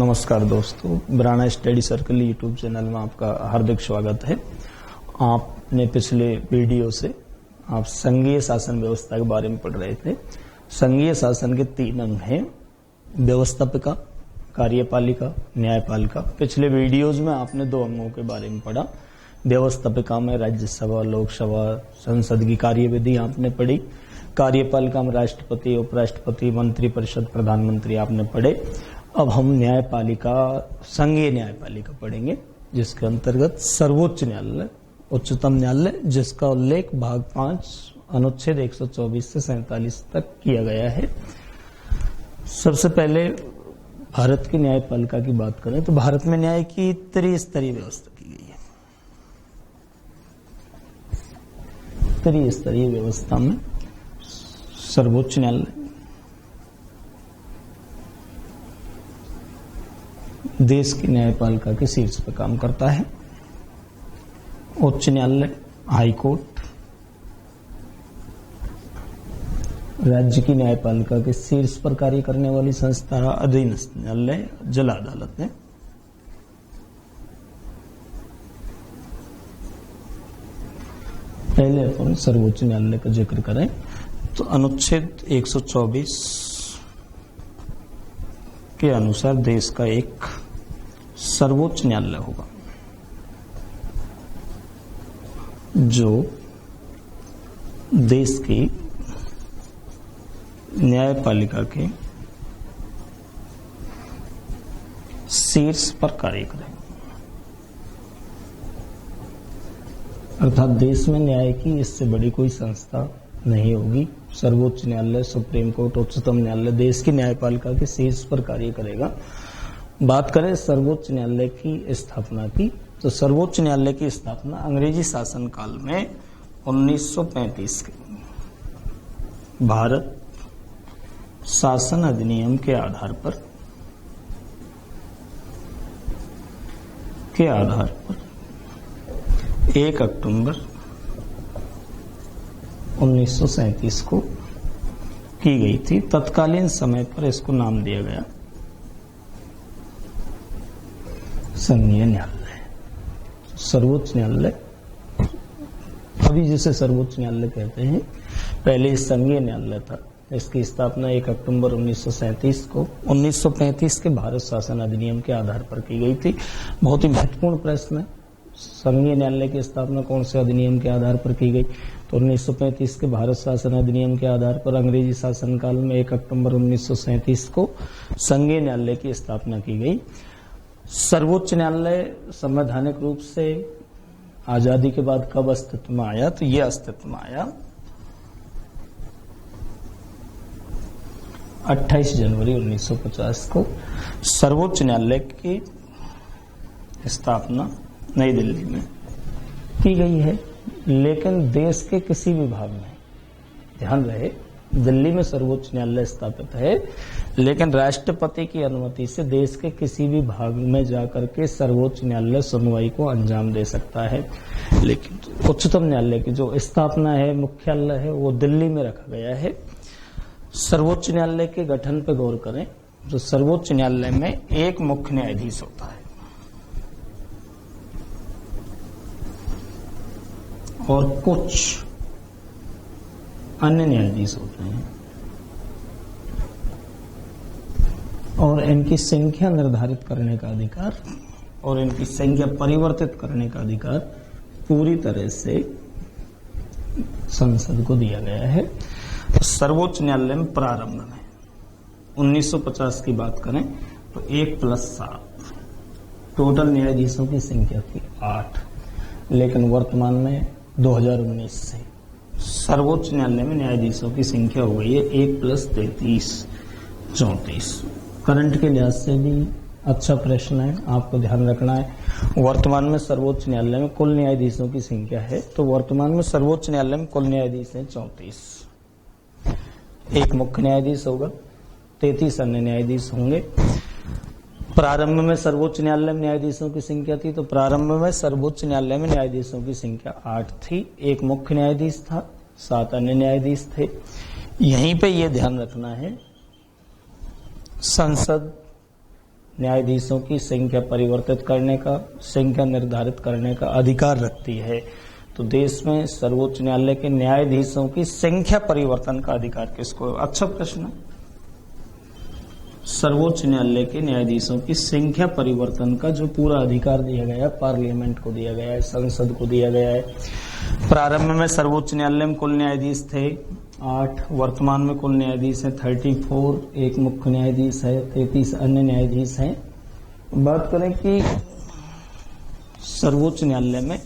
नमस्कार दोस्तों, ब्राना study circle YouTube channel में आपका हार्दिक स्वागत है। आपने पिछले वीडियो से आप संघीय शासन व्यवस्था के बारे में पढ़ रहे थे। संघीय शासन के 3 अंग हैं, व्यवस्थापिका, कार्यपालिका, न्यायपालिका। पिछले वीडियोज में आपने 2 अंगों के बारे में पढ़ा। व्यवस्थापिका में राज्यसभा, लोकसभा, संसद की कार्यविधि आपने पढ़ी। कार्यपालिका में राष्ट्रपति, उपराष्ट्रपति, मंत्रिपरिषद, प्रधानमंत्री आपने पढ़े। अब हम न्यायपालिका, संघीय न्यायपालिका पढ़ेंगे, जिसके अंतर्गत सर्वोच्च न्यायालय, उच्चतम न्यायालय, जिसका उल्लेख भाग 5 अनुच्छेद 124 से 47 तक किया गया है। सबसे पहले भारत की न्यायपालिका की बात करें तो भारत में न्याय की त्रिस्तरीय व्यवस्था की गई है। त्रिस्तरीय व्यवस्था में सर्वोच्च न्यायालय देश की न्यायपालिका के शीर्ष पर काम करता है। उच्च न्यायालय, हाई कोर्ट, राज्य की न्यायपालिका के शीर्ष पर कार्य करने वाली संस्था अधीनस्थ न्यायालय, जिला अदालत है। पहले अपन सर्वोच्च न्यायालय का जिक्र करें तो अनुच्छेद 124 के अनुसार देश का एक सर्वोच्च न्यायालय होगा, जो देश की न्यायपालिका के शीर्ष पर कार्य करेगा। अर्थात देश में न्याय की इससे बड़ी कोई संस्था नहीं होगी। सर्वोच्च न्यायालय, सुप्रीम कोर्ट, उच्चतम न्यायालय देश की न्यायपालिका के शीर्ष पर कार्य करेगा। बात करें सर्वोच्च न्यायालय की स्थापना की, तो सर्वोच्च न्यायालय की स्थापना अंग्रेजी शासन काल में 1935 के भारत शासन अधिनियम के आधार पर 1 अक्टूबर 1937 को की गई थी। तत्कालीन समय पर इसको नाम दिया गया संघीय न्यायालय। सर्वोच्च न्यायालय, अभी जिसे सर्वोच्च न्यायालय कहते हैं, पहले संघीय न्यायालय था। इसकी स्थापना 1 अक्टूबर 1937 को 1935 के भारत शासन अधिनियम के आधार पर की गई थी। बहुत ही महत्वपूर्ण प्रश्न है, संघीय न्यायालय की स्थापना कौन से अधिनियम के आधार पर की गई? तो 1935 के भारत शासन अधिनियम के आधार पर अंग्रेजी शासन काल में 1 अक्टूबर 1937 को संघीय न्यायालय की स्थापना की गई। सर्वोच्च न्यायालय संवैधानिक रूप से आजादी के बाद कब अस्तित्व में आया? तो यह अस्तित्व में आया 28 जनवरी 1950 को। सर्वोच्च न्यायालय की स्थापना नई दिल्ली में की गई है, लेकिन देश के किसी भी भाग में, ध्यान रहे, दिल्ली में सर्वोच्च न्यायालय स्थापित है, लेकिन राष्ट्रपति की अनुमति से देश के किसी भी भाग में जाकर के सर्वोच्च न्यायालय सुनवाई को अंजाम दे सकता है। लेकिन उच्चतम न्यायालय की जो स्थापना है, मुख्यालय है, वो दिल्ली में रखा गया है। सर्वोच्च न्यायालय के गठन पर गौर करें तो सर्वोच्च न्यायालय में एक मुख्य न्यायाधीश होता है और कुछ अन्य न्यायाधीश होते हैं, और इनकी संख्या निर्धारित करने का अधिकार और इनकी संख्या परिवर्तित करने का अधिकार पूरी तरह से संसद को दिया गया है। सर्वोच्च न्यायालय में प्रारंभ में 1950 की बात करें तो 1+7 टोटल न्यायाधीशों की संख्या थी 8, लेकिन वर्तमान में 2019 से सर्वोच्च न्यायालय में न्यायाधीशों की संख्या हो गई है 1+33, 34। करंट के लिहाज से भी अच्छा प्रश्न है, आपको ध्यान रखना है। वर्तमान में सर्वोच्च न्यायालय में कुल न्यायाधीशों की संख्या है, तो वर्तमान में सर्वोच्च न्यायालय में कुल न्यायाधीश हैं 34। एक मुख्य न्यायाधीश होगा, 33 अन्य न्यायाधीश होंगे। प्रारंभ में सर्वोच्च न्यायालय में न्यायाधीशों की संख्या थी, तो प्रारंभ में सर्वोच्च न्यायालय में न्यायाधीशों की संख्या 8 थी। एक मुख्य न्यायाधीश था, 7 अन्य न्यायाधीश थे। यहीं पे ये ध्यान रखना है, संसद न्यायाधीशों की संख्या परिवर्तित करने का, संख्या निर्धारित करने का अधिकार रखती है। तो देश में सर्वोच्च न्यायालय के न्यायाधीशों की संख्या परिवर्तन का अधिकार किसको? अच्छा प्रश्न। सर्वोच्च न्यायालय के न्यायाधीशों की संख्या परिवर्तन का जो पूरा अधिकार दिया गया है, पार्लियामेंट को दिया गया है, संसद को दिया गया है। प्रारंभ में सर्वोच्च न्यायालय में कुल न्यायाधीश थे 8, वर्तमान में कुल न्यायाधीश है 34, एक मुख्य न्यायाधीश है, 33 अन्य न्यायाधीश हैं। बात करें कि सर्वोच्च न्यायालय में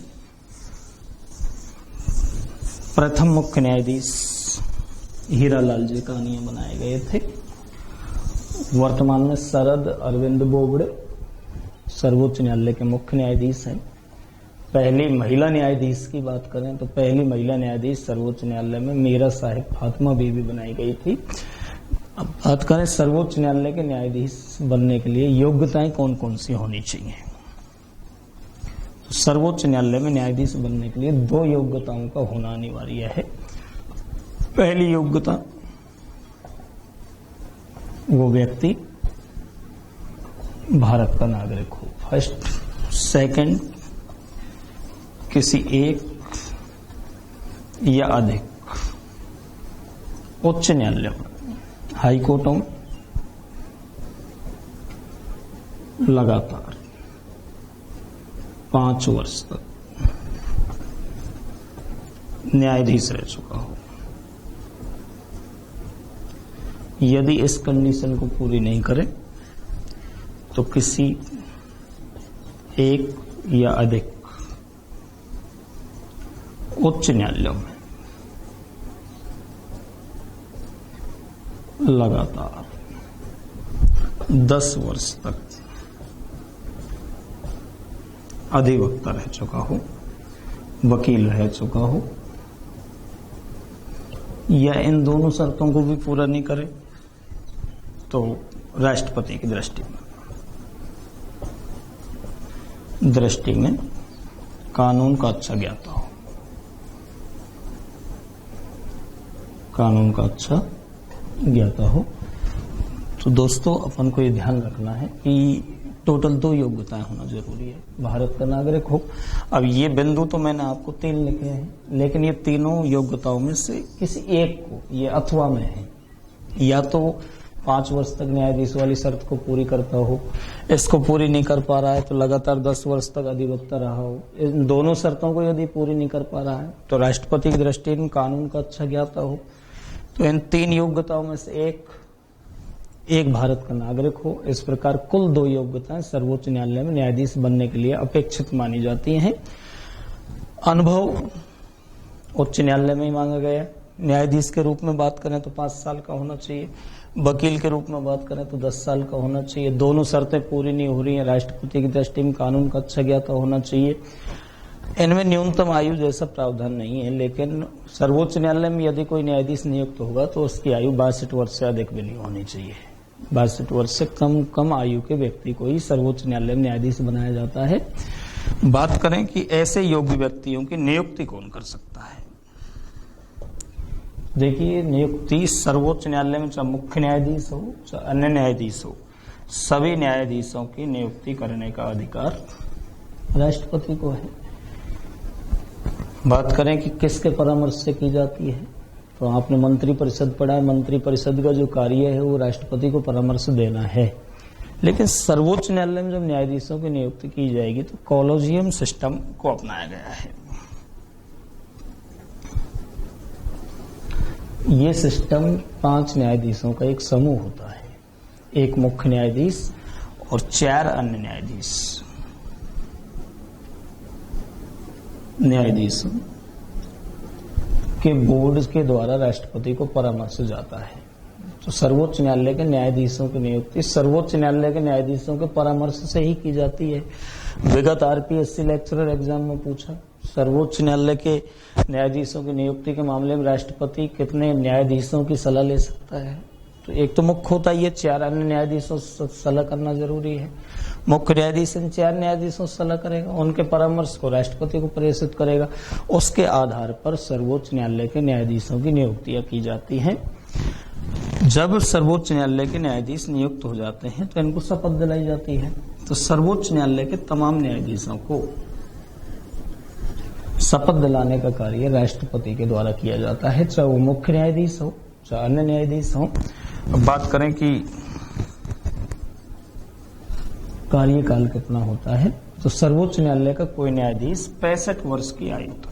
प्रथम मुख्य न्यायाधीश हीरालाल जी कानिया बनाए गए थे। वर्तमान में शरद अरविंद बोबड़े सर्वोच्च न्यायालय के मुख्य न्यायाधीश हैं। पहली महिला न्यायाधीश की बात करें तो पहली महिला न्यायाधीश सर्वोच्च न्यायालय में मीरा साहिब फातिमा बीबी बनाई गई थी। अब बात करें सर्वोच्च न्यायालय के न्यायाधीश बनने के लिए योग्यताएं कौन कौन सी होनी चाहिए। तो सर्वोच्च न्यायालय में न्यायाधीश बनने के लिए 2 योग्यताओं का होना अनिवार्य है। पहली योग्यता, वो व्यक्ति भारत का नागरिक हो। फर्स्ट। सेकंड, किसी एक या अधिक उच्च न्यायालय में, हाई कोर्टों में लगातार 5 वर्ष तक न्यायाधीश रह चुका हो। यदि इस कंडीशन को पूरी नहीं करे तो किसी एक या अधिक उच्च न्यायालयों में लगातार 10 वर्ष तक अधिवक्ता रह चुका हो, वकील रह चुका हो, या इन दोनों शर्तों को भी पूरा नहीं करे तो राष्ट्रपति की दृष्टि में कानून का अच्छा ज्ञाता हो, कानून का अच्छा ज्ञाता हो। तो दोस्तों अपन को ये ध्यान रखना है कि टोटल 2 योग्यताएं होना जरूरी है। भारत का नागरिक हो। अब ये बिंदु तो मैंने आपको 3 लिखे हैं, लेकिन ये तीनों योग्यताओं में से किसी एक को, ये अथवा में है, या तो 5 वर्ष तक न्यायाधीश वाली शर्त को पूरी करता हो, इसको पूरी नहीं कर पा रहा है तो लगातार 10 वर्ष तक अधिवक्ता रहा हो। इन दोनों शर्तों को यदि पूरी नहीं कर पा रहा है तो राष्ट्रपति की दृष्टि में कानून का अच्छा ज्ञाता हो। तो इन 3 योग्यताओं में से एक भारत का नागरिक हो। इस प्रकार कुल 2 योग्यताएं सर्वोच्च न्यायालय में न्यायाधीश बनने के लिए अपेक्षित मानी जाती हैं। अनुभव उच्च न्यायालय में ही मांगा गया। न्यायाधीश के रूप में बात करें तो 5 साल का होना चाहिए, वकील के रूप में बात करें तो 10 साल का होना चाहिए। दोनों शर्तें पूरी नहीं हो रही हैं। राष्ट्रपति की दृष्टि में कानून का अच्छा ज्ञाता होना चाहिए। इनमें न्यूनतम आयु जैसा प्रावधान नहीं है, लेकिन सर्वोच्च न्यायालय में यदि कोई न्यायाधीश नियुक्त होगा तो उसकी आयु 62 वर्ष से अधिक भी नहीं होनी चाहिए। 62 वर्ष से कम आयु के व्यक्ति को ही सर्वोच्च न्यायालय में न्यायाधीश बनाया जाता है। बात करें कि ऐसे योग्य व्यक्तियों की नियुक्ति कौन कर सकता है। देखिए, नियुक्ति सर्वोच्च न्यायालय में चाहे मुख्य न्यायाधीश हो चाहे अन्य न्यायाधीश हो, सभी न्यायाधीशों की नियुक्ति करने का अधिकार राष्ट्रपति को है। बात करें कि किसके परामर्श से की जाती है, तो आपने मंत्री परिषद पढ़ा है। मंत्री परिषद का जो कार्य है वो राष्ट्रपति को परामर्श देना है। लेकिन सर्वोच्च न्यायालय में जब न्यायाधीशों की नियुक्ति की जाएगी तो कॉलेजियम सिस्टम को अपनाया गया है। ये सिस्टम 5 न्यायाधीशों का एक समूह होता है, एक मुख्य न्यायाधीश और 4 अन्य न्यायाधीशों के बोर्ड के द्वारा राष्ट्रपति को परामर्श जाता है। तो सर्वोच्च न्यायालय के न्यायाधीशों की नियुक्ति सर्वोच्च न्यायालय के न्यायाधीशों के परामर्श से ही की जाती है। विगत आरपीएससी लेक्चरर एग्जाम में पूछा, सर्वोच्च न्यायालय के न्यायाधीशों की नियुक्ति के मामले में राष्ट्रपति कितने न्यायाधीशों की सलाह ले सकता है। तो एक तो मुख्य होता है, ये 4 अन्य न्यायाधीशों से सलाह करना जरूरी है। मुख्य न्यायाधीश इन 4 न्यायाधीशों से सलाह करेगा, उनके परामर्श को राष्ट्रपति को प्रेषित करेगा। उसके आधार पर सर्वोच्च न्यायालय के न्यायाधीशों की नियुक्तियां की जाती हैं। जब सर्वोच्च न्यायालय के न्यायाधीश नियुक्त हो जाते हैं तो इनको शपथ दिलाई जाती है। तो सर्वोच्च न्यायालय के तमाम न्यायाधीशों को शपथ दिलाने का कार्य राष्ट्रपति के द्वारा किया जाता है, चाहे वो मुख्य न्यायाधीश हो चाहे अन्य न्यायाधीश हो। अब बात करें कि कार्यकाल कितना होता है, तो सर्वोच्च न्यायालय का कोई न्यायाधीश 65 वर्ष की आयु तक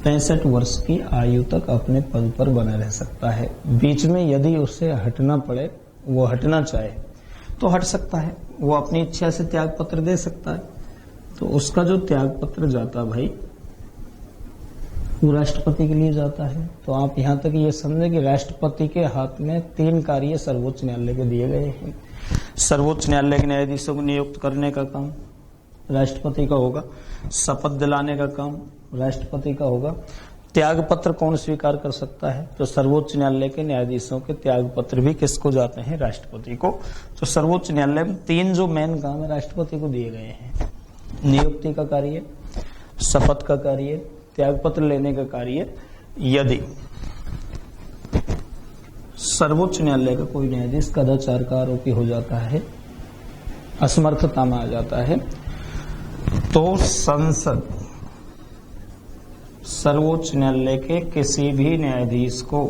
65 वर्ष की आयु तक अपने पद पर बना रह सकता है। बीच में यदि उसे हटना पड़े, वो हटना चाहे तो हट सकता है, वो अपनी इच्छा से त्याग पत्र दे सकता है। तो उसका जो त्याग पत्र जाता भाई वो राष्ट्रपति के लिए जाता है। तो आप यहां तक ये समझे कि राष्ट्रपति के हाथ में 3 कार्य सर्वोच्च न्यायालय को दिए गए हैं। सर्वोच्च न्यायालय के न्यायाधीशों को नियुक्त करने का काम राष्ट्रपति का होगा, शपथ दिलाने का काम राष्ट्रपति का होगा, त्याग पत्र कौन स्वीकार कर सकता है, तो सर्वोच्च न्यायालय के न्यायाधीशों के त्याग पत्र भी किसको जाते हैं, राष्ट्रपति को। तो सर्वोच्च न्यायालय में 3 जो मेन काम है राष्ट्रपति को दिए गए हैं, नियुक्ति का कार्य, शपथ का कार्य, त्याग पत्र लेने का कार्य। यदि सर्वोच्च न्यायालय का कोई न्यायाधीश कदाचार का आरोपी हो जाता है, असमर्थता में आ जाता है, तो संसद सर्वोच्च न्यायालय के किसी भी न्यायाधीश को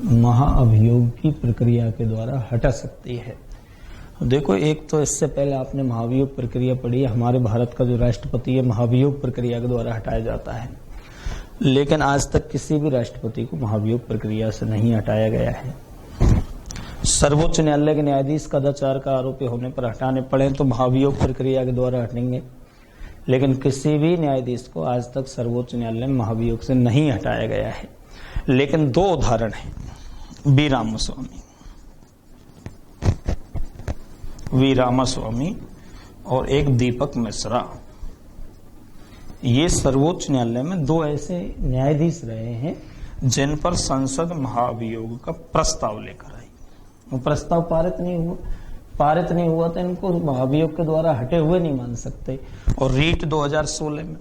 महाअभियोग की प्रक्रिया के द्वारा हटा सकती है। देखो, एक तो इससे पहले आपने महाभियोग प्रक्रिया पढ़ी है, हमारे भारत का जो राष्ट्रपति है महाभियोग प्रक्रिया के द्वारा हटाया जाता है, लेकिन आज तक किसी भी राष्ट्रपति को महाभियोग प्रक्रिया से नहीं हटाया गया है। सर्वोच्च न्यायालय के न्यायाधीश कदाचार का आरोपी होने पर हटाने पड़े तो महाभियोग प्रक्रिया के द्वारा हटेंगे, लेकिन किसी भी न्यायाधीश को आज तक सर्वोच्च न्यायालय में महाभियोग से नहीं हटाया गया है। लेकिन 2 उदाहरण हैं, वी रामास्वामी और एक दीपक मिश्रा। ये सर्वोच्च न्यायालय में 2 ऐसे न्यायाधीश रहे हैं जिन पर संसद महाभियोग का प्रस्ताव लेकर आई। वो प्रस्ताव पारित नहीं हुआ तो इनको महाभियोग के द्वारा हटे हुए नहीं मान सकते। और रीट 2016 में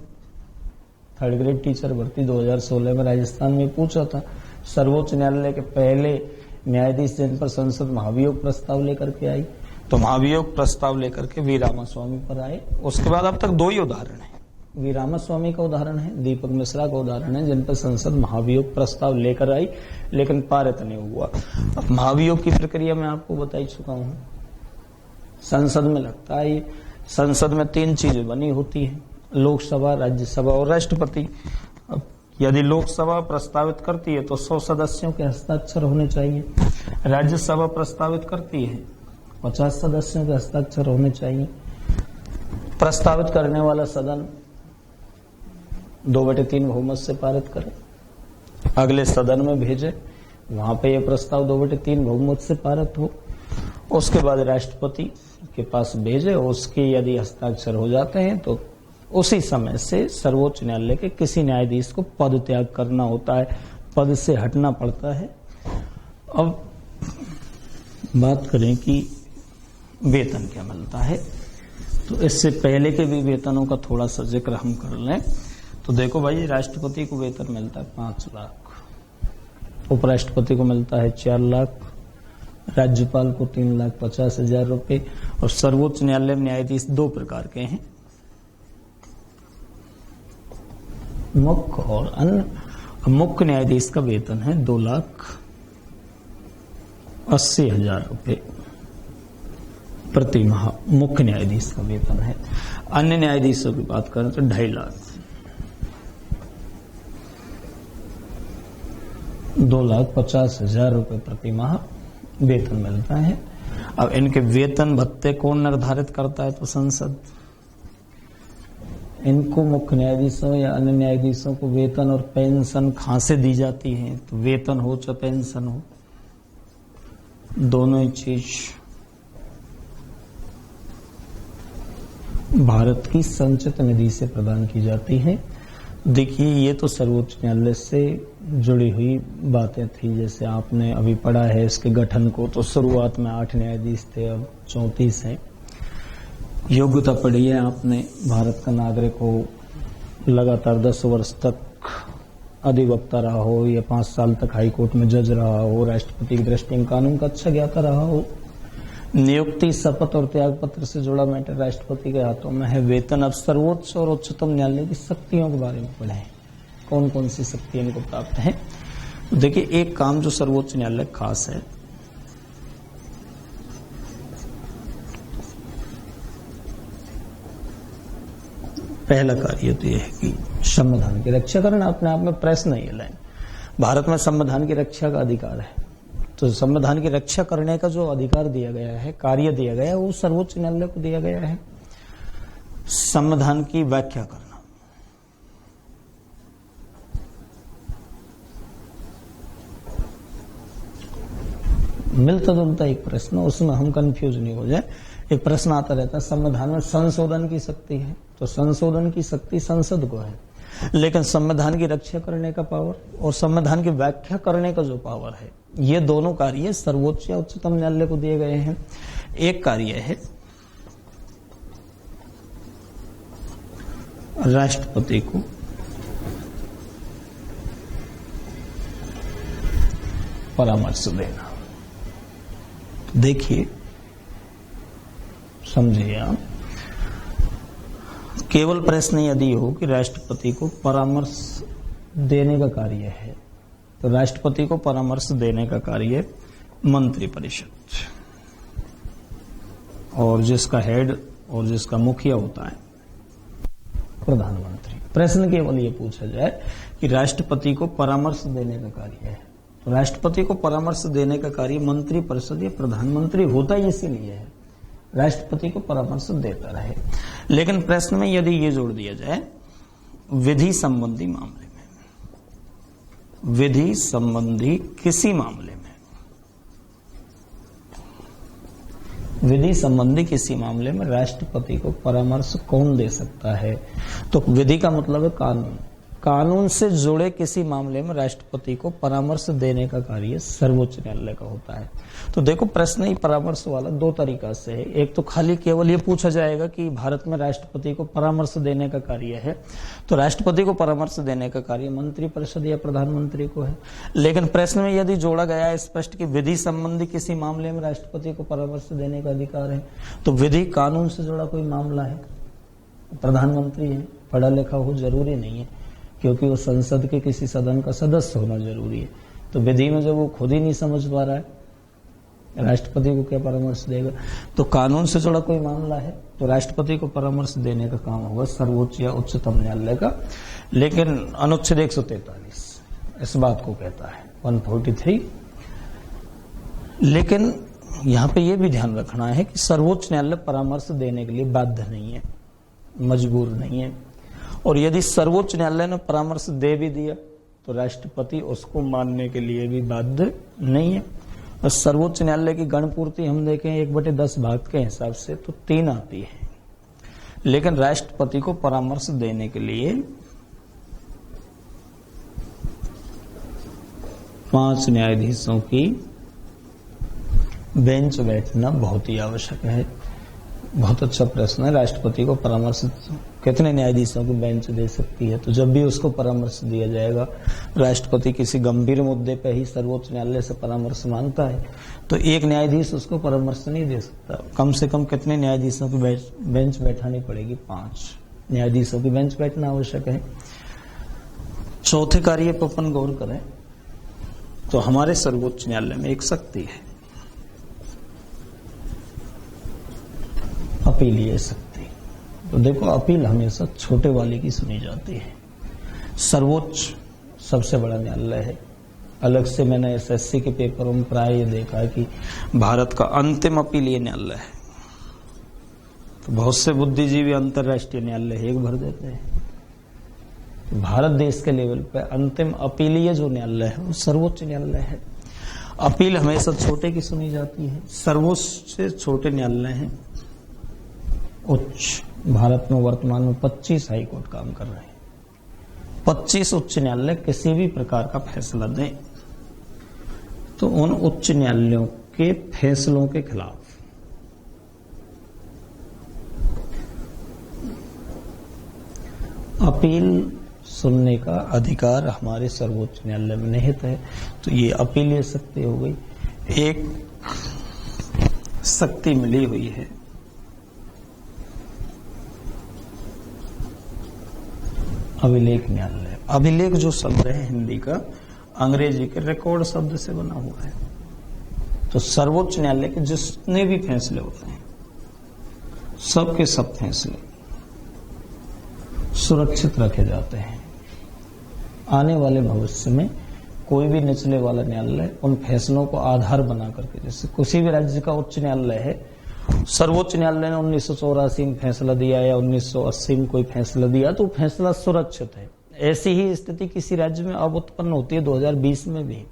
3rd ग्रेड टीचर भर्ती 2016 में राजस्थान में पूछा था, सर्वोच्च न्यायालय के पहले न्यायाधीश जिन पर संसद महाभियोग प्रस्ताव लेकर के आई, तो महाभियोग प्रस्ताव लेकर के वी रामास्वामी पर आए। उसके बाद अब तक 2 ही उदाहरण है, वी रामास्वामी का उदाहरण है, दीपक मिश्रा का उदाहरण है, जिन पर संसद महाभियोग प्रस्ताव लेकर आई लेकिन पारित नहीं हुआ। अब महाभियोग की प्रक्रिया मैं आपको बता ही चुका हूं, संसद में लगता है। संसद में 3 चीजें बनी होती हैं, लोकसभा, राज्यसभा और राष्ट्रपति। अब यदि लोकसभा प्रस्तावित करती है तो 100 सदस्यों के हस्ताक्षर होने चाहिए, राज्यसभा प्रस्तावित करती है 50 सदस्यों के हस्ताक्षर होने चाहिए। प्रस्तावित करने वाला सदन 2/3 बहुमत से पारित करे, अगले सदन में भेजे, वहां पे यह प्रस्ताव 2/3 बहुमत से पारित हो, उसके बाद राष्ट्रपति के पास भेजे, उसके यदि हस्ताक्षर हो जाते हैं तो उसी समय से सर्वोच्च न्यायालय के किसी न्यायाधीश को पद त्याग करना होता है, पद से हटना पड़ता है। अब बात करें कि वेतन क्या मिलता है, तो इससे पहले के भी वेतनों का थोड़ा सा जिक्र हम कर लें। तो देखो भाई, राष्ट्रपति को वेतन मिलता है 5 लाख, उपराष्ट्रपति को मिलता है 4 लाख, राज्यपाल को 3,50,000 रुपए। और सर्वोच्च न्यायालय में न्यायाधीश 2 प्रकार के हैं, मुख्य और अन्य। मुख्य न्यायाधीश का वेतन है 2,80,000 रुपए प्रति माह, मुख्य न्यायाधीश का वेतन है। अन्य न्यायाधीशों की बात करें तो 2.5 लाख, 2,50,000 रुपए प्रति माह वेतन मिलता है। अब इनके वेतन भत्ते कौन निर्धारित करता है, तो संसद। इनको मुख्य न्यायाधीशों या अन्य न्यायाधीशों को वेतन और पेंशन कहां से दी जाती है, तो वेतन हो चाहे पेंशन हो, दोनों ही चीज भारत की संचित निधि से प्रदान की जाती है। देखिए, ये तो सर्वोच्च न्यायालय से जुड़ी हुई बातें थी। जैसे आपने अभी पढ़ा है इसके गठन को, तो शुरुआत में 8 न्यायाधीश थे, अब 34 हैं। योग्यता पढ़ी है आपने, भारत का नागरिक हो, लगातार 10 वर्ष तक अधिवक्ता रहा हो या 5 साल तक हाई कोर्ट में जज रहा हो, राष्ट्रपति की दृष्टि में कानून का अच्छा ज्ञाता रहा हो, नियुक्ति, शपथ और त्याग पत्र से जुड़ा मैटर राष्ट्रपति के हाथों में है, वेतन। अब सर्वोच्च और उच्चतम न्यायालय की शक्तियों के बारे में पढ़ें, कौन कौन सी शक्तियां इनको प्राप्त है। तो देखिए, एक काम जो सर्वोच्च न्यायालय खास है, पहला कार्य तो यह है कि संविधान की रक्षा करना। अपने आप में प्रश्न है ये लाइन, भारत में संविधान की रक्षा का अधिकार है, तो संविधान की रक्षा करने का जो अधिकार दिया गया है, कार्य दिया गया है, वो सर्वोच्च न्यायालय को दिया गया है। संविधान की व्याख्या करना, मिलता जुलता एक प्रश्न, उसमें हम कंफ्यूज नहीं हो जाए। एक प्रश्न आता रहता है, संविधान में संशोधन की शक्ति है, तो संशोधन की शक्ति संसद को है, लेकिन संविधान की रक्षा करने का पावर और संविधान की व्याख्या करने का जो पावर है, ये दोनों कार्य सर्वोच्च या उच्चतम न्यायालय को दिए गए हैं। एक कार्य है राष्ट्रपति को परामर्श देना। देखिए, समझिए आप, केवल प्रश्न यदि हो कि राष्ट्रपति को परामर्श देने का कार्य है, तो राष्ट्रपति को परामर्श देने का कार्य मंत्रिपरिषद, और जिसका हेड और जिसका मुखिया होता है प्रधानमंत्री। प्रश्न केवल ये पूछा जाए कि राष्ट्रपति को परामर्श देने का कार्य है, तो राष्ट्रपति को परामर्श देने का कार्य मंत्रिपरिषद या प्रधानमंत्री होता ही इसीलिए है, राष्ट्रपति को परामर्श देता रहे। लेकिन प्रश्न में यदि ये जोड़ दिया जाए विधि संबंधी मामले में, विधि संबंधी किसी मामले में, विधि संबंधी किसी मामले में राष्ट्रपति को परामर्श कौन दे सकता है, तो विधि का मतलब है कानून, कानून से जुड़े किसी मामले में राष्ट्रपति को परामर्श देने का कार्य सर्वोच्च न्यायालय का होता है। तो देखो, प्रश्न ही परामर्श वाला दो तरीका से है। एक तो खाली केवल ये पूछा जाएगा कि भारत में राष्ट्रपति को परामर्श देने का कार्य है, तो राष्ट्रपति को परामर्श देने का कार्य मंत्रिपरिषद या प्रधानमंत्री को है। लेकिन प्रश्न में यदि जोड़ा गया है स्पष्ट कि विधि संबंधी किसी मामले में राष्ट्रपति को परामर्श देने का अधिकार है, तो विधि कानून से जुड़ा कोई मामला है, प्रधानमंत्री है, पढ़ा लिखा हो जरूरी नहीं है, क्योंकि वो संसद के किसी सदन का सदस्य होना जरूरी है। तो विधि में जब वो खुद ही नहीं समझ पा रहा है, राष्ट्रपति को क्या परामर्श देगा। तो कानून से जुड़ा कोई मामला है तो राष्ट्रपति को परामर्श देने का काम होगा सर्वोच्च या उच्चतम न्यायालय का। लेकिन अनुच्छेद 143 इस बात को कहता है, 143। लेकिन यहां पे ये भी ध्यान रखना है कि सर्वोच्च न्यायालय परामर्श देने के लिए बाध्य नहीं है, मजबूर नहीं है। और यदि सर्वोच्च न्यायालय ने परामर्श दे भी दिया तो राष्ट्रपति उसको मानने के लिए भी बाध्य नहीं है। और सर्वोच्च न्यायालय की गणपूर्ति हम देखें 1/10 भाग के हिसाब से तो 3 आती है, लेकिन राष्ट्रपति को परामर्श देने के लिए 5 न्यायाधीशों की बेंच बैठना बहुत ही आवश्यक है। बहुत अच्छा प्रश्न है, राष्ट्रपति को परामर्श कितने न्यायाधीशों की बेंच दे सकती है। तो जब भी उसको परामर्श दिया जाएगा, राष्ट्रपति किसी गंभीर मुद्दे पर ही सर्वोच्च न्यायालय से परामर्श मांगता है तो एक न्यायाधीश उसको परामर्श नहीं दे सकता। कम से कम कितने न्यायाधीशों की बेंच बैठानी पड़ेगी, 5 न्यायाधीशों की बेंच बैठना आवश्यक है। चौथे कार्य पर अपन गौर करें तो हमारे सर्वोच्च न्यायालय में एक शक्ति है, अपीलीय शक्ति। तो देखो, अपील हमेशा छोटे वाले की सुनी जाती है। सर्वोच्च सबसे बड़ा न्यायालय है। अलग से मैंने एसएससी के पेपरों में प्राय ये देखा है कि भारत का अंतिम अपीलीय न्यायालय है। तो बहुत से बुद्धिजीवी अंतर्राष्ट्रीय न्यायालय एक भर देते हैं। तो भारत देश के लेवल पे अंतिम अपीलीय जो न्यायालय है वो सर्वोच्च न्यायालय है। अपील हमेशा छोटे की सुनी जाती है। सर्वोच्च से छोटे न्यायालय हैं उच्च। भारत में वर्तमान में 25 हाई कोर्ट काम कर रहे हैं। 25 उच्च न्यायालय किसी भी प्रकार का फैसला दें तो उन उच्च न्यायालयों के फैसलों के खिलाफ अपील सुनने का अधिकार हमारे सर्वोच्च न्यायालय में निहित है। तो ये अपीलीय शक्ति हो गई। एक शक्ति मिली हुई है अभिलेख न्यायालय। अभिलेख जो शब्द है हिंदी का, अंग्रेजी के रिकॉर्ड शब्द से बना हुआ है। तो सर्वोच्च न्यायालय के जितने भी फैसले होते हैं, सब के सब फैसले सुरक्षित रखे जाते हैं। आने वाले भविष्य में कोई भी निचले वाला न्यायालय उन फैसलों को आधार बना करके, जैसे किसी भी राज्य का उच्च न्यायालय है, सर्वोच्च न्यायालय ने 1984 में फैसला दिया या 1980 में कोई फैसला दिया, तो फैसला सुरक्षित है। ऐसी ही स्थिति किसी राज्य में अब उत्पन्न होती है 2020 में भी।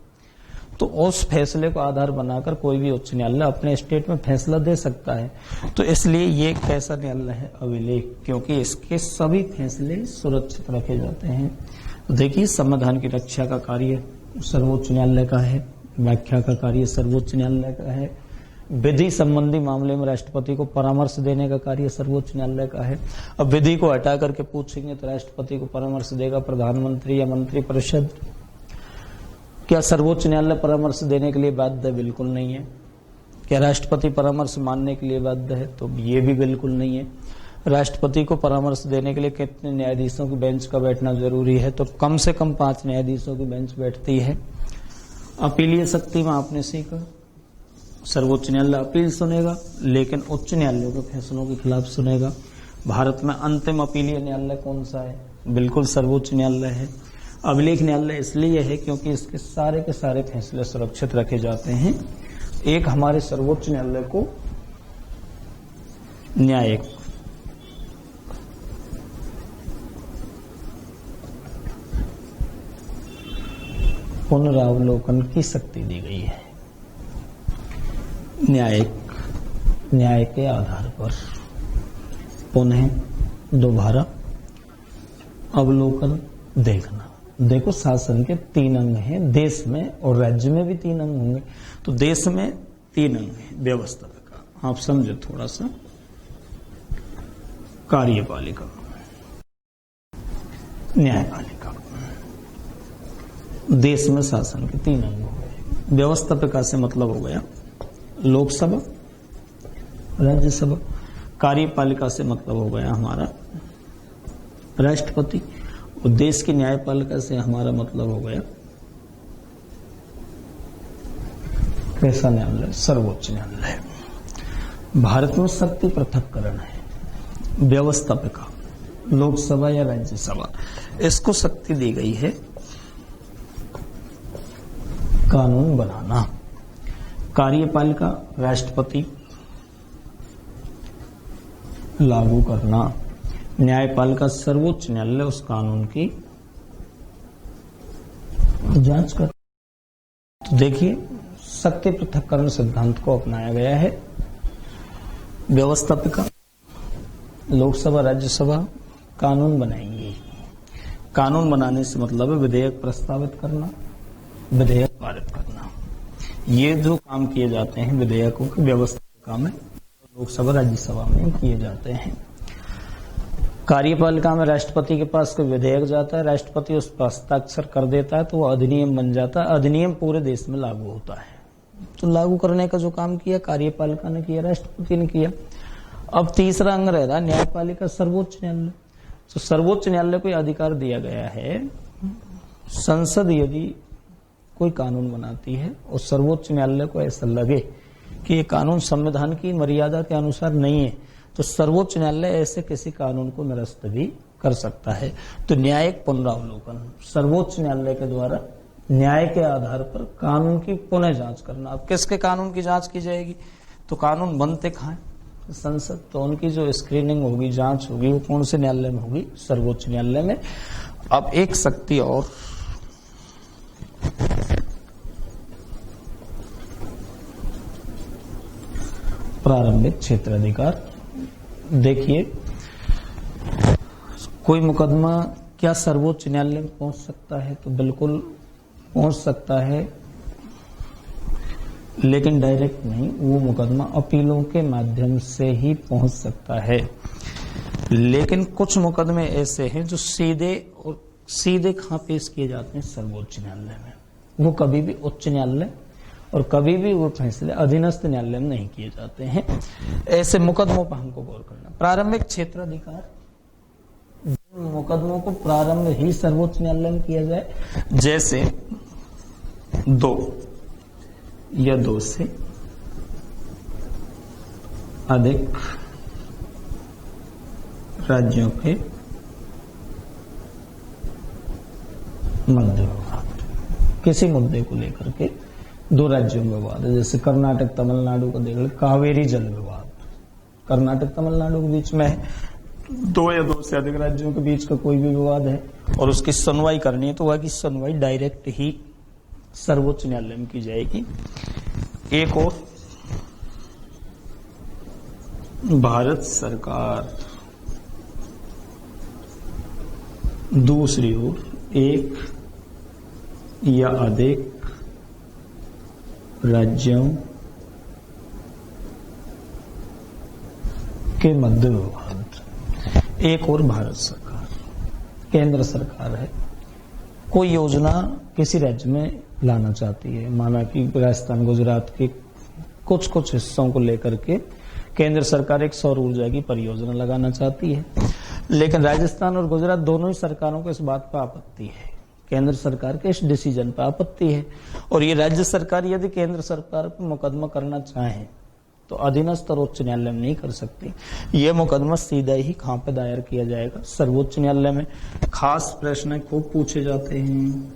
तो उस फैसले को आधार बनाकर कोई भी उच्च न्यायालय अपने स्टेट में फैसला दे सकता है। तो इसलिए ये एक ऐसा न्यायालय है अभिलेख, क्योंकि इसके सभी फैसले सुरक्षित रखे जाते हैं। देखिए, संविधान की रक्षा का कार्य सर्वोच्च न्यायालय का है, व्याख्या का कार्य सर्वोच्च न्यायालय का है, विधि संबंधी मामले में राष्ट्रपति को परामर्श देने का कार्य सर्वोच्च न्यायालय का है। अब विधि को हटा करके पूछेंगे तो राष्ट्रपति को परामर्श देगा प्रधानमंत्री या मंत्रिपरिषद। क्या सर्वोच्च न्यायालय परामर्श देने के लिए बाध्य है? बिल्कुल नहीं है। क्या राष्ट्रपति परामर्श मानने के लिए बाध्य है? तो ये भी बिल्कुल नहीं है। राष्ट्रपति को परामर्श देने के लिए कितने न्यायाधीशों की बेंच का बैठना जरूरी है? तो कम से कम 5 न्यायाधीशों की बेंच बैठती है। अपीलीय शक्ति में आपने सीखा, सर्वोच्च न्यायालय अपील सुनेगा, लेकिन उच्च न्यायालयों के फैसलों के खिलाफ सुनेगा। भारत में अंतिम अपीलीय न्यायालय कौन सा है? बिल्कुल सर्वोच्च न्यायालय है। अभिलेख न्यायालय इसलिए है क्योंकि इसके सारे के सारे फैसले सुरक्षित रखे जाते हैं। एक हमारे सर्वोच्च न्यायालय को न्यायिक, पुनरावलोकन की शक्ति दी गई है। न्याय के आधार पर पुनः दोबारा अवलोकन देखना। देखो, शासन के 3 अंग हैं देश में, और राज्य में भी 3 अंग होंगे। तो देश में 3 अंग हैं व्यवस्थापिका, आप समझे थोड़ा सा। कार्यपालिका, न्यायपालिका। देश में शासन के 3 अंग हो गए। व्यवस्थापिका से मतलब हो गया लोकसभा, राज्यसभा। कार्यपालिका से मतलब हो गया हमारा राष्ट्रपति, और देश की न्यायपालिका से हमारा मतलब हो गया कैसा न्यायालय? सर्वोच्च न्यायालय। भारत में शक्ति पृथक्करण है। व्यवस्थापिका, लोकसभा या राज्यसभा, इसको शक्ति दी गई है कानून बनाना। कार्यपालिका, राष्ट्रपति, लागू करना। न्यायपालिका, सर्वोच्च न्यायालय उस कानून की जांच कर। तो देखिए, शक्ति पृथक्करण सिद्धांत को अपनाया गया है। व्यवस्थापिका, लोकसभा, राज्यसभा कानून बनाएंगी। कानून बनाने से मतलब है विधेयक प्रस्तावित करना, विधेयक पारित करना। ये जो काम किए जाते हैं विधेयकों की व्यवस्थापिका में, लोकसभा राज्यसभा में किए जाते हैं। कार्यपालिका में राष्ट्रपति के पास कोई विधेयक जाता है, राष्ट्रपति उस पर हस्ताक्षर कर देता है तो वो अधिनियम बन जाता है। अधिनियम पूरे देश में लागू होता है। तो लागू करने का जो काम किया कार्यपालिका ने किया, राष्ट्रपति ने किया। अब तीसरा अंग रह रहा न्यायपालिका, सर्वोच्च न्यायालय। तो सर्वोच्च न्यायालय को अधिकार दिया गया है, संसद यदि कोई कानून बनाती है और सर्वोच्च न्यायालय को ऐसा लगे कि ये कानून संविधान की मर्यादा के अनुसार नहीं है, तो सर्वोच्च न्यायालय ऐसे किसी कानून को निरस्त भी कर सकता है। तो न्यायिक पुनरावलोकन, सर्वोच्च न्यायालय के द्वारा न्याय के आधार पर कानून की पुनः जांच करना। अब किसके कानून की जांच की जाएगी? तो कानून बनते कहाँ हैं? संसद। तो उनकी जो स्क्रीनिंग होगी, जांच होगी, वो कौन से न्यायालय में होगी? सर्वोच्च न्यायालय में। अब एक शक्ति और, प्रारंभिक क्षेत्राधिकार। देखिए, कोई मुकदमा क्या सर्वोच्च न्यायालय में पहुंच सकता है? तो बिल्कुल पहुंच सकता है, लेकिन डायरेक्ट नहीं। वो मुकदमा अपीलों के माध्यम से ही पहुंच सकता है। लेकिन कुछ मुकदमे ऐसे हैं जो सीधे कहां पेश किए जाते हैं, सर्वोच्च न्यायालय में। वो कभी भी उच्च न्यायालय और कभी भी वो फैसले अधीनस्थ न्यायालय में नहीं किए जाते हैं। ऐसे मुकदमों पर हमको गौर करना। प्रारंभिक क्षेत्राधिकार, मुकदमों को प्रारंभ ही सर्वोच्च न्यायालय में किया जाए, जैसे 2 या 2 से अधिक राज्यों के मध्य विवाद। किसी मुद्दे को लेकर के 2 राज्यों में विवाद है, जैसे कर्नाटक तमिलनाडु को देख लो, कावेरी जल विवाद। कर्नाटक तमिलनाडु के बीच में है, 2 या 2 से अधिक राज्यों के बीच का कोई भी विवाद है और उसकी सुनवाई करनी है, तो वह की सुनवाई डायरेक्ट ही सर्वोच्च न्यायालय में की जाएगी। एक और भारत सरकार, दूसरी ओर 1 या अधिक राज्यों के मध्य विवाद। एक और भारत सरकार, केंद्र सरकार है, कोई योजना किसी राज्य में लाना चाहती है, माना कि राजस्थान गुजरात के कुछ हिस्सों को लेकर के केंद्र सरकार एक सौर ऊर्जा की परियोजना लगाना चाहती है, लेकिन राजस्थान और गुजरात दोनों ही सरकारों को इस बात पर आपत्ति है, केंद्र सरकार के इस डिसीजन पर आपत्ति है। और ये राज्य सरकार यदि केंद्र सरकार पर मुकदमा करना चाहे तो अधीनस्थ और उच्च न्यायालय में नहीं कर सकती। यह मुकदमा सीधा ही कहां पे दायर किया जाएगा, सर्वोच्च न्यायालय में। खास प्रश्न खूब पूछे जाते हैं,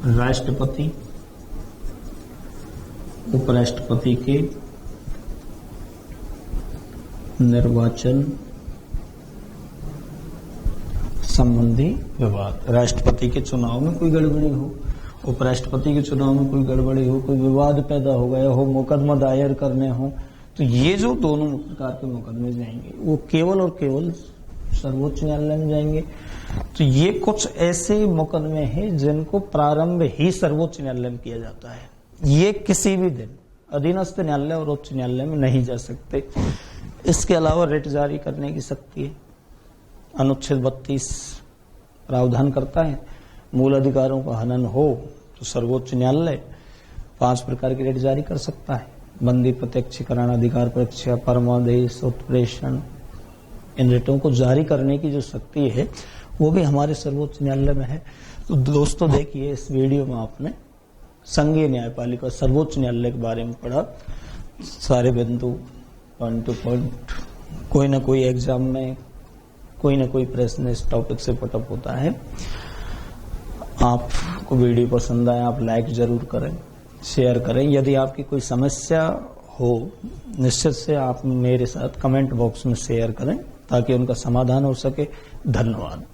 राष्ट्रपति उपराष्ट्रपति के निर्वाचन संबंधी विवाद। राष्ट्रपति के चुनाव में कोई गड़बड़ी हो, उपराष्ट्रपति के चुनाव में कोई गड़बड़ी हो, कोई विवाद पैदा हो गया हो, मुकदमा दायर करने हो, तो ये जो दोनों प्रकार के मुकदमे जाएंगे वो केवल और केवल सर्वोच्च न्यायालय में जाएंगे। तो ये कुछ ऐसे मुकदमे हैं जिनको प्रारंभ ही सर्वोच्च न्यायालय में किया जाता है। ये किसी भी दिन अधीनस्थ न्यायालय और उच्च न्यायालय में नहीं जा सकते। इसके अलावा रिट जारी करने की शक्ति है, अनुच्छेद 32 प्रावधान करता है, मूल अधिकारों का हनन हो तो सर्वोच्च न्यायालय 5 प्रकार की रिट जारी कर सकता है। बंदी, प्रत्यक्षीकरण, अधिकार परीक्षा, परमादेश, उत्प्रेषण, इन रिटों को जारी करने की जो शक्ति है वो भी हमारे सर्वोच्च न्यायालय में है। तो दोस्तों देखिए, इस वीडियो में आपने संघीय न्यायपालिका सर्वोच्च न्यायालय के बारे में पढ़ा। सारे बिंदु पॉइंट टू पॉइंट, कोई ना कोई एग्जाम में कोई ना कोई प्रश्न इस टॉपिक से पुटअप होता है। आपको वीडियो पसंद आया आप लाइक जरूर करें, शेयर करें। यदि आपकी कोई समस्या हो निश्चित से आप मेरे साथ कमेंट बॉक्स में शेयर करें ताकि उनका समाधान हो सके। धन्यवाद।